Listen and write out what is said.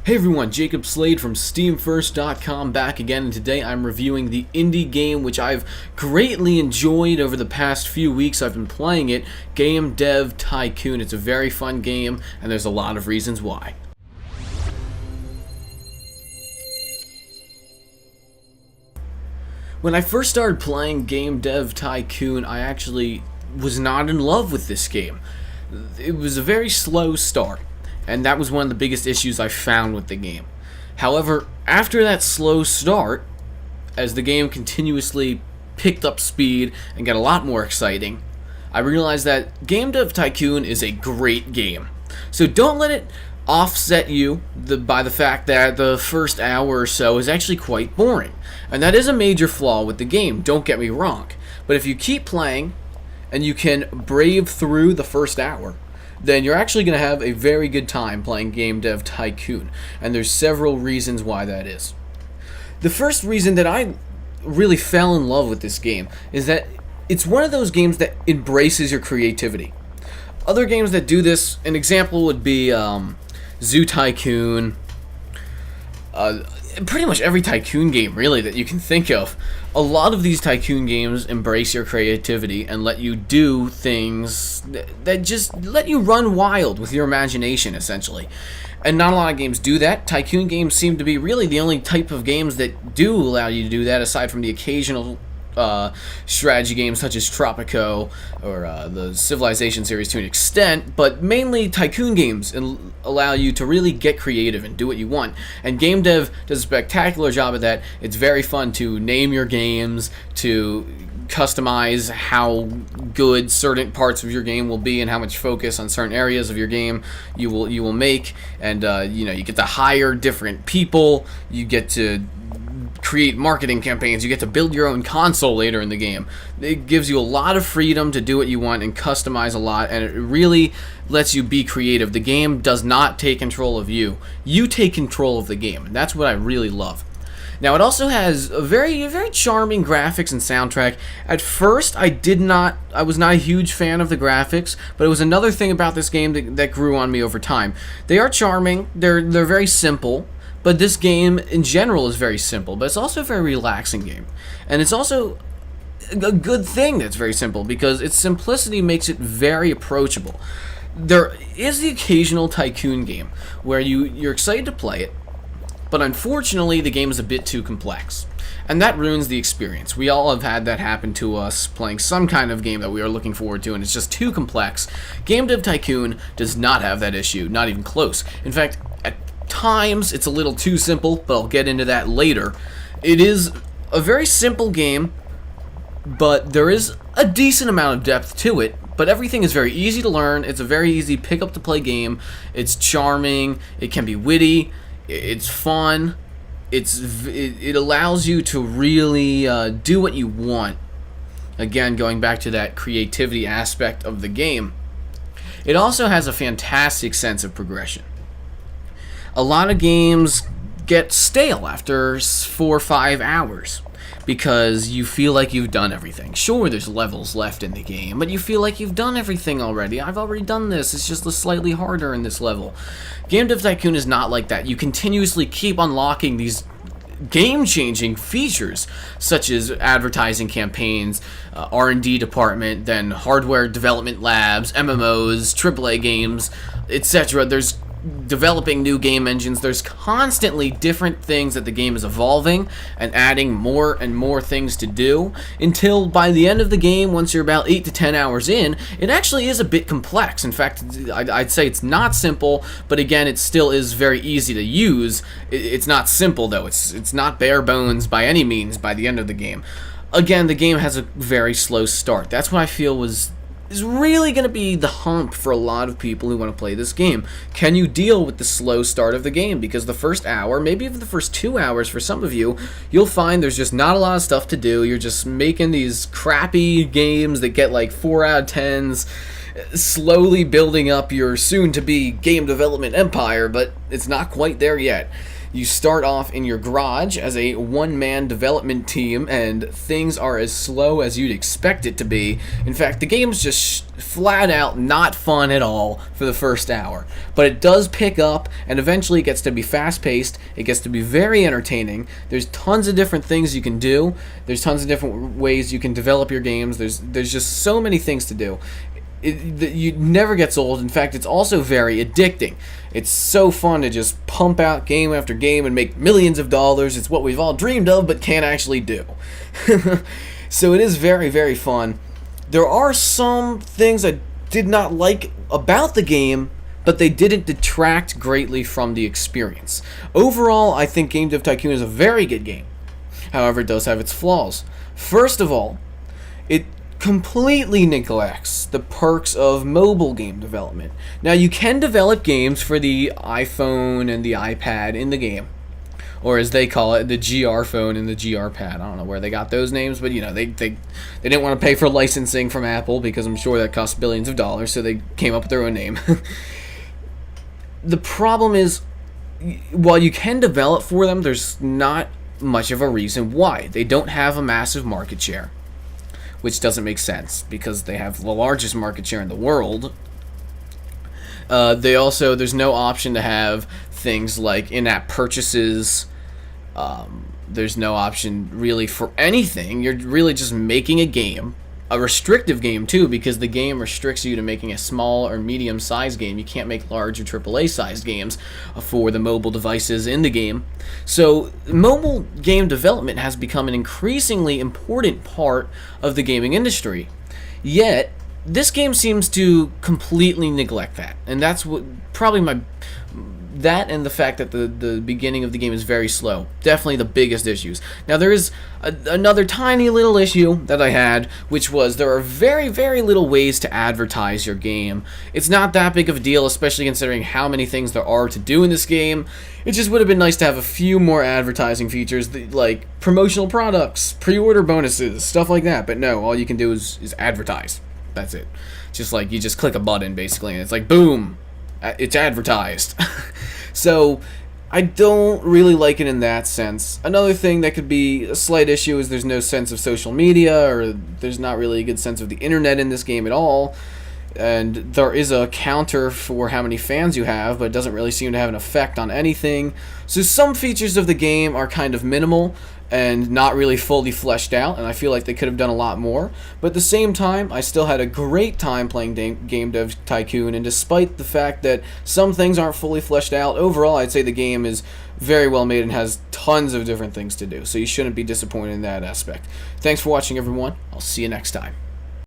Hey everyone, Jacob Slade from SteamFirst.com back again, and today I'm reviewing the indie game which I've greatly enjoyed over the past few weeks. I've been playing it, Dev Tycoon. It's a very fun game, and there's a lot of reasons why. When I first started playing Dev Tycoon, I actually was not in love with this game. It was a very slow start, and that was one of the biggest issues I found with the game. However, after that slow start, as the game continuously picked up speed and got a lot more exciting, I realized that Dev Tycoon is a great game. So don't let it offset you by the fact that the first hour or so is actually quite boring. And that is a major flaw with the game, don't get me wrong. But if you keep playing, and you can brave through the first hour, then you're actually going to have a very good time playing Dev Tycoon. And there's several reasons why that is. The first reason that I really fell in love with this game is that it's one of those games that embraces your creativity. Other games that do this, an example would be Zoo Tycoon, pretty much every Tycoon game really that you can think of. A lot of these Tycoon games embrace your creativity and let you do things that just let you run wild with your imagination, essentially. And not a lot of games do that. Tycoon games seem to be really the only type of games that do allow you to do that, aside from the occasional strategy games such as Tropico or the Civilization series to an extent, but mainly Tycoon games allow you to really get creative and do what you want. And Game Dev does a spectacular job of that. It's very fun to name your games, to customize how good certain parts of your game will be and how much focus on certain areas of your game you will make. And you get to hire different people, you get to create marketing campaigns, you get to build your own console later in the game. It gives you a lot of freedom to do what you want and customize a lot, and it really lets you be creative. The game does not take control of you. You take control of the game, and that's what I really love. Now, it also has a very charming graphics and soundtrack. At first, I was not a huge fan of the graphics, but it was another thing about this game that grew on me over time. They are charming, they're very simple, but this game in general is very simple, but it's also a very relaxing game. And it's also a good thing that's very simple, because its simplicity makes it very approachable. There is the occasional Tycoon game where you're excited to play it, but unfortunately the game is a bit too complex. And that ruins the experience. We all have had that happen to us playing some kind of game that we are looking forward to, and it's just too complex. Dev Tycoon does not have that issue, not even close. In fact, at times it's a little too simple, but I'll get into that later. It is a very simple game, but there is a decent amount of depth to it. But everything is very easy to learn. It's a very easy pick up to play game. It's charming, it can be witty, it's fun. It allows you to really do what you want. Again, going back to that creativity aspect of the game. It also has a fantastic sense of progression. A lot of games get stale after 4 or 5 hours because you feel like you've done everything. Sure, there's levels left in the game, but you feel like you've done everything already. I've already done this. It's just slightly harder in this level. Dev Tycoon is not like that. You continuously keep unlocking these game-changing features, such as advertising campaigns, R&D department, then hardware development labs, MMOs, AAA games, etc. There's developing new game engines. There's constantly different things that the game is evolving and adding more and more things to do, until by the end of the game, once you're about 8 to 10 hours in, it actually is a bit complex. In fact, I'd say it's not simple, but again, it still is very easy to use. It's not simple though. It's not bare bones by any means by the end of the game. Again, the game has a very slow start. That's what I feel is really going to be the hump for a lot of people who want to play this game. Can you deal with the slow start of the game? Because the first hour, maybe even the first 2 hours for some of you, you'll find there's just not a lot of stuff to do. You're just making these crappy games that get like 4 out of 10s, slowly building up your soon-to-be game development empire, but it's not quite there yet. You start off in your garage as a one-man development team, and things are as slow as you'd expect it to be. In fact, the game's just flat out not fun at all for the first hour. But it does pick up, and eventually it gets to be fast-paced. It gets to be very entertaining. There's tons of different things you can do. There's tons of different ways you can develop your games. There's just so many things to do. It never gets old. In fact, it's also very addicting. It's so fun to just pump out game after game and make millions of dollars. It's what we've all dreamed of but can't actually do. So it is very, very fun. There are some things I did not like about the game, but they didn't detract greatly from the experience. Overall, I think Dev Tycoon is a very good game. However, it does have its flaws. First of all, it completely neglects the perks of mobile game development. Now, you can develop games for the iPhone and the iPad in the game, or as they call it, the GR phone and the GR pad. I don't know where they got those names, but they didn't want to pay for licensing from Apple, because I'm sure that costs billions of dollars, so they came up with their own name. The problem is, while you can develop for them, there's not much of a reason why. They don't have a massive market share, which doesn't make sense because they have the largest market share in the world. There's no option to have things like in-app purchases. There's no option really for anything. You're really just making a game, a restrictive game too, because the game restricts you to making a small or medium-sized game. You can't make large or AAA-sized games for the mobile devices in the game. So mobile game development has become an increasingly important part of the gaming industry. Yet, this game seems to completely neglect that. And that's what probably that and the fact that the beginning of the game is very slow. Definitely the biggest issues. Now, there is another tiny little issue that I had, which was there are very, very little ways to advertise your game. It's not that big of a deal, especially considering how many things there are to do in this game. It just would have been nice to have a few more advertising features, like promotional products, pre-order bonuses, stuff like that. But no, all you can do is advertise. That's it. Just like you just click a button, basically, and it's like, boom, it's advertised. So I don't really like it in that sense. Another thing that could be a slight issue is there's no sense of social media, or there's not really a good sense of the internet in this game at all. And there is a counter for how many fans you have, but it doesn't really seem to have an effect on anything. So some features of the game are kind of minimal and not really fully fleshed out, and I feel like they could have done a lot more. But at the same time, I still had a great time playing Dev Tycoon, and despite the fact that some things aren't fully fleshed out, overall I'd say the game is very well made and has tons of different things to do, so you shouldn't be disappointed in that aspect. Thanks for watching, everyone. I'll see you next time.